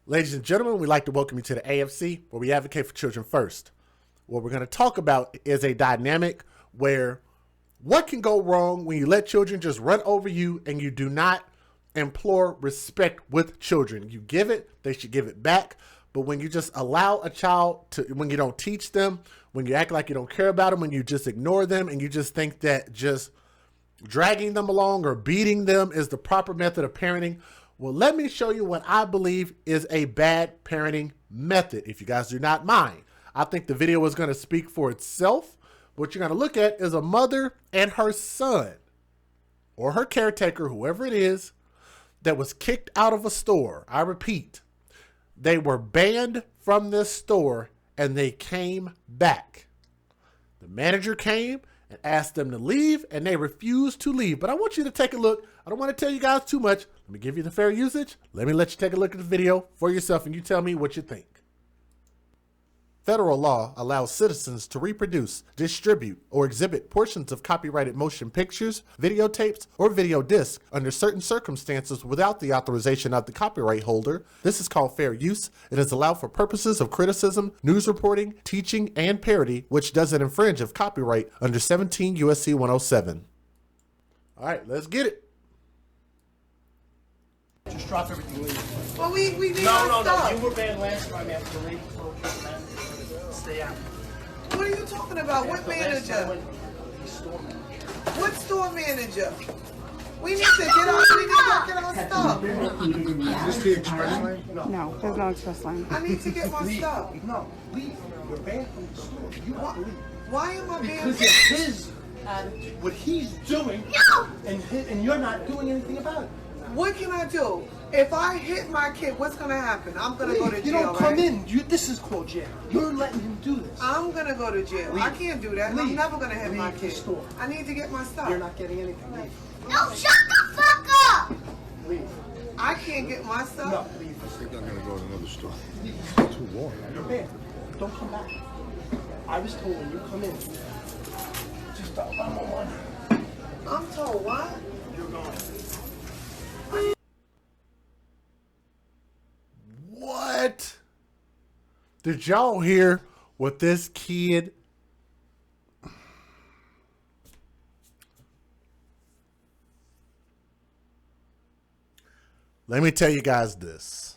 Ladies and gentlemen, we'd like to welcome you to the AFC, where we advocate for children first. What we're going to talk about is a dynamic where what can go wrong when you let children just run over you and you do not implore respect with children. You give it, they should give it back. But when you just allow a child to, when you don't teach them, when you act like you don't care about them, when you just ignore them and you just think that just dragging them along or beating them is the proper method of parenting, well, let me show you what I believe is a bad parenting method. If you guys do not mind, I think the video is going to speak for itself. What you're going to look at is a mother and her son, or her caretaker, whoever it is, that was kicked out of a store. I repeat, they were banned from this store and they came back. The manager came and asked them to leave and they refused to leave. But I want you to take a look. I don't want to tell you guys too much. Let me give you the fair usage. Let me let you take a look at the video for yourself and you tell me what you think. Federal law allows citizens to reproduce, distribute, or exhibit portions of copyrighted motion pictures, videotapes, or video discs under certain circumstances without the authorization of the copyright holder. This is called fair use. It is allowed for purposes of criticism, news reporting, teaching, and parody, which doesn't infringe of copyright under 17 U.S.C. 107. All right, let's get it. Just drop everything, leave. Well, we need No, stuff. you were banned last time after the lady told you, man. Stay out. What are you talking about? What The last time manager? the store manager. What store manager? We need to get our, we need to get our stuff. Is this the express lane? No, there's no express line. I need to get my Leave. stuff. No, leave. You're banned from the store. You have to leave. Why am I being Because of his attitude, what he's doing, and you're not doing anything about it. What can I do? If I hit my kid, what's gonna happen? I'm gonna go to You jail, don't come right? in. This is called jail. You're letting him do this. I'm gonna go to jail. I Leave. can't do that. I'm Leave. never gonna hit my Leave the kid. store. I need to get my stuff. You're not getting anything. Leave. No, shut the fuck up! Leave. I can't get my stuff. No, leave. I think I'm gonna go to another store. Leave. It's too warm. You're banned. Don't come back. I was told when you come in, just dial 911. I'm told what? You're going. What? Did y'all hear what this kid? Let me tell you guys this.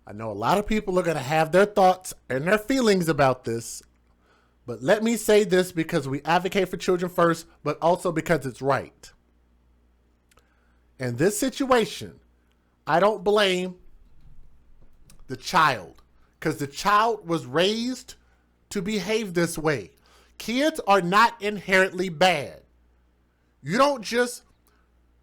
I know a lot of people are going to have their thoughts and their feelings about this, but let me say this because we advocate for children first, but also because it's right. In this situation, I don't blame the child, because the child was raised to behave this way. Kids are not inherently bad. You don't just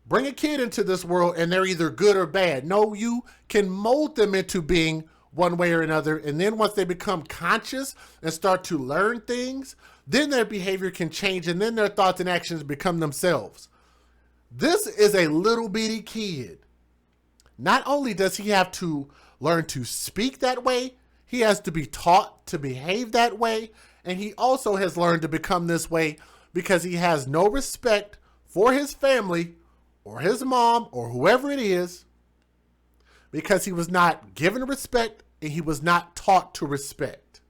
bring a kid into this world and they're either good or bad. No, you can mold them into being one way or another. And then once they become conscious and start to learn things, then their behavior can change and then their thoughts and actions become themselves. This is a little bitty kid. Not only does he have to learn to speak that way, he has to be taught to behave that way, and he also has learned to become this way because he has no respect for his family or his mom or whoever it is, because he was not given respect and he was not taught to respect.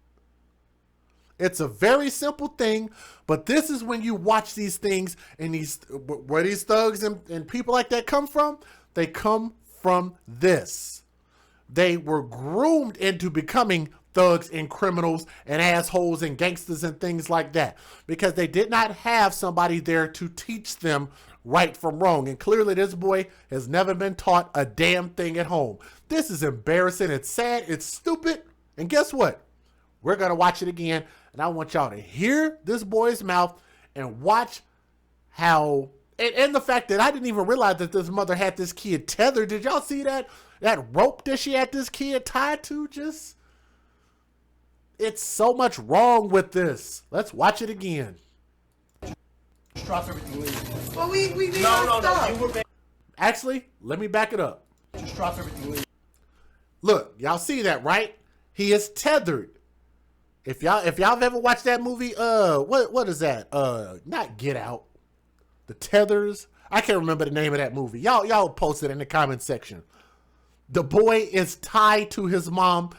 It's a very simple thing, but this is when you watch these things and where these thugs and people like that come from. They come from this. They were groomed into becoming thugs and criminals and assholes and gangsters and things like that because they did not have somebody there to teach them right from wrong. And clearly this boy has never been taught a damn thing at home. This is embarrassing. It's sad. It's stupid. And guess what? We're going to watch it again. And I want y'all to hear this boy's mouth and watch how, and the fact that I didn't even realize that this mother had this kid tethered. Did y'all see that? That rope that she had this kid tied to, it's so much wrong with this. Let's watch it again. Just drop everything, leave. Well, we need our stuff. You were banned. Actually, let me back it up. Just drop everything, leave. Look, y'all see that, right? He is tethered. If y'all have ever watched that movie, what is that? Not Get Out. The Tethers. I can't remember the name of that movie. Y'all post it in the comment section. The boy is tied to his mom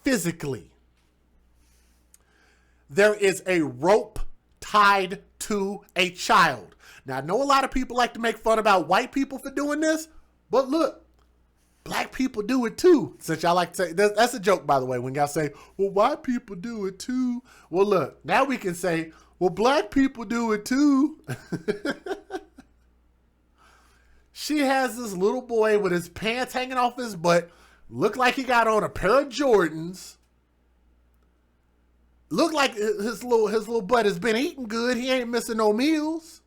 physically. There is a rope tied to a child. Now, I know a lot of people like to make fun about white people for doing this, but look, black people do it too. Since y'all like to say, that's a joke, by the way, when y'all say, well, white people do it too. Well, look, now we can say, well, black people do it too. She has this little boy with his pants hanging off his butt. Look like he got on a pair of Jordans. Look like his little butt has been eating good. He ain't missing no meals.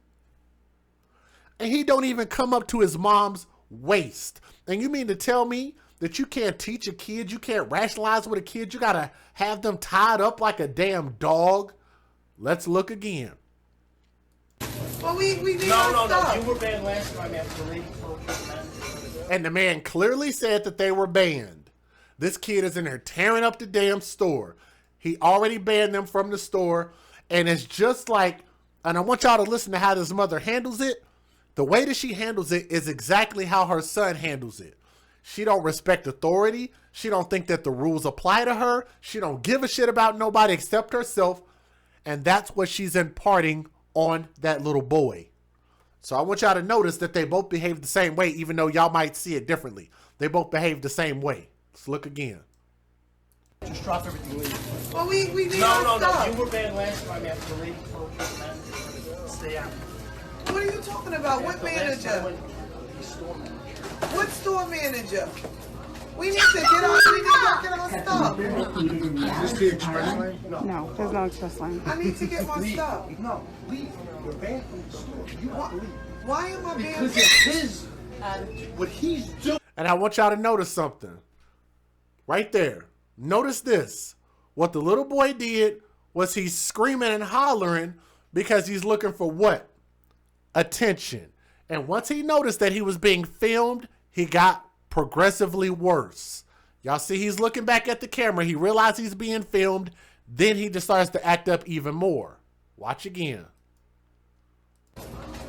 And he don't even come up to his mom's waist. And you mean to tell me that you can't teach a kid, you can't rationalize with a kid, you gotta have them tied up like a damn dog? Let's look again. Well, we need No, stuff. you were banned last time after leaving for a And the man clearly said that they were banned. This kid is in there tearing up the damn store. He already banned them from the store. And it's just like, and I want y'all to listen to how this mother handles it. The way that she handles it is exactly how her son handles it. She don't respect authority. She don't think that the rules apply to her. She don't give a shit about nobody except herself. And that's what she's imparting on that little boy. So I want y'all to notice that they both behave the same way, even though y'all might see it differently. They both behave the same way. Let's look again. Just drop everything, leave. Well, we need No, stuff. you were banned last time after leaving for a stay out. What are you talking about? What manager? What store manager? We need to get our stuff. Is this the express lane? No, there's no express lane. I need to get my stuff. No, leave. You're banned from the store. You want to leave. Why am I being Because of his attitude, what he's doing. And I want y'all to notice something. Right there. Notice this. What the little boy did was he's screaming and hollering because he's looking for what? Attention. And once he noticed that he was being filmed, he got progressively worse. Y'all see he's looking back at the camera. He realized he's being filmed. Then he just starts to act up even more. Watch again.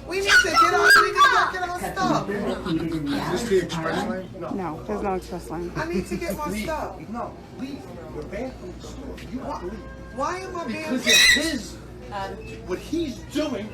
We need to get our stuff. Is this the express lane? No, there's no express lane. I need to get my stuff. No, leave. You're banned from the store. You want to leave. Why am I being Because of his attitude, what he's doing,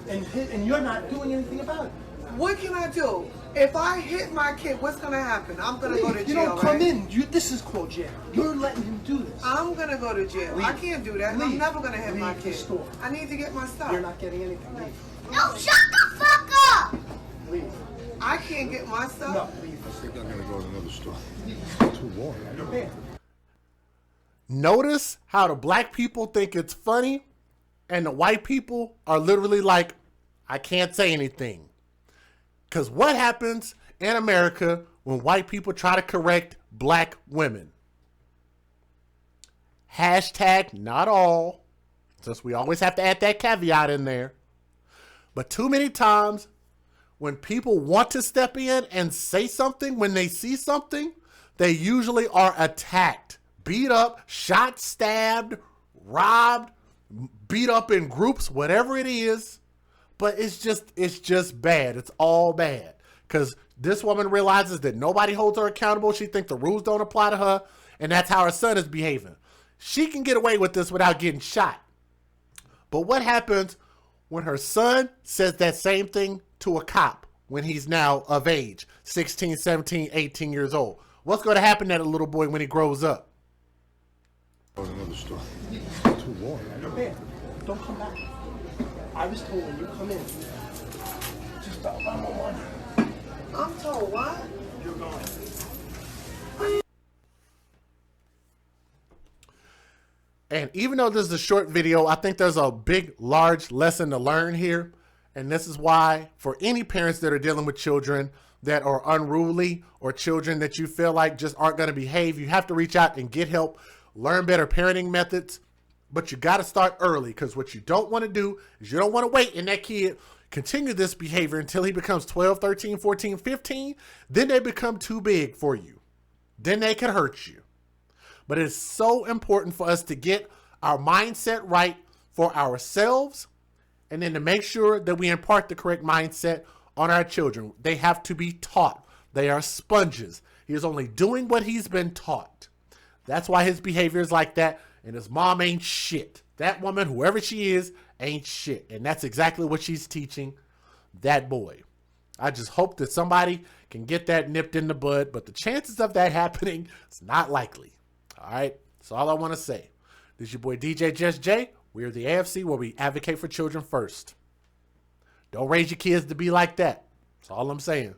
and you're not doing anything about it. What can I do? If I hit my kid, what's gonna happen? I'm gonna go to jail. You don't come right? in. This is called jail. You're letting him do this. I'm gonna go to jail. Leave. I can't do that. I'm Leave. never gonna hit my Leave the kid. store. I need to get my stuff. You're not getting anything. Leave. No, shut the fuck up! Leave. I can't get my stuff. No, leave. I think I'm gonna go to another store. Too warm. You're banned. Notice how the black people think it's funny and the white people are literally like, I can't say anything. Because what happens in America when white people try to correct black women? Hashtag not all, since we always have to add that caveat in there. But too many times when people want to step in and say something, when they see something, they usually are attacked, beat up, shot, stabbed, robbed, beat up in groups, whatever it is. But it's just bad. It's all bad. Because this woman realizes that nobody holds her accountable. She thinks the rules don't apply to her. And that's how her son is behaving. She can get away with this without getting shot. But what happens when her son says that same thing to a cop when he's now of age, 16, 17, 18 years old? What's going to happen to that little boy when he grows up? Go to another store. Too warm. You're banned. Don't come back. I was told when you come in, just dial 911. I'm told what? You're going. And even though this is a short video, I think there's a big, large lesson to learn here. And this is why, for any parents that are dealing with children that are unruly or children that you feel like just aren't going to behave, you have to reach out and get help, learn better parenting methods. But you got to start early, because what you don't want to do is you don't want to wait and that kid continue this behavior until he becomes 12, 13, 14, 15. Then they become too big for you. Then they can hurt you. But it's so important for us to get our mindset right for ourselves, and then to make sure that we impart the correct mindset on our children. They have to be taught. They are sponges. He is only doing what he's been taught. That's why his behavior is like that, and his mom ain't shit. That woman, whoever she is, ain't shit. And that's exactly what she's teaching that boy. I just hope that somebody can get that nipped in the bud, but the chances of that happening is not likely. All right? That's all I want to say. This is your boy DJ Just J. We're the AFC, where we advocate for children first. Don't raise your kids to be like that. That's all I'm saying.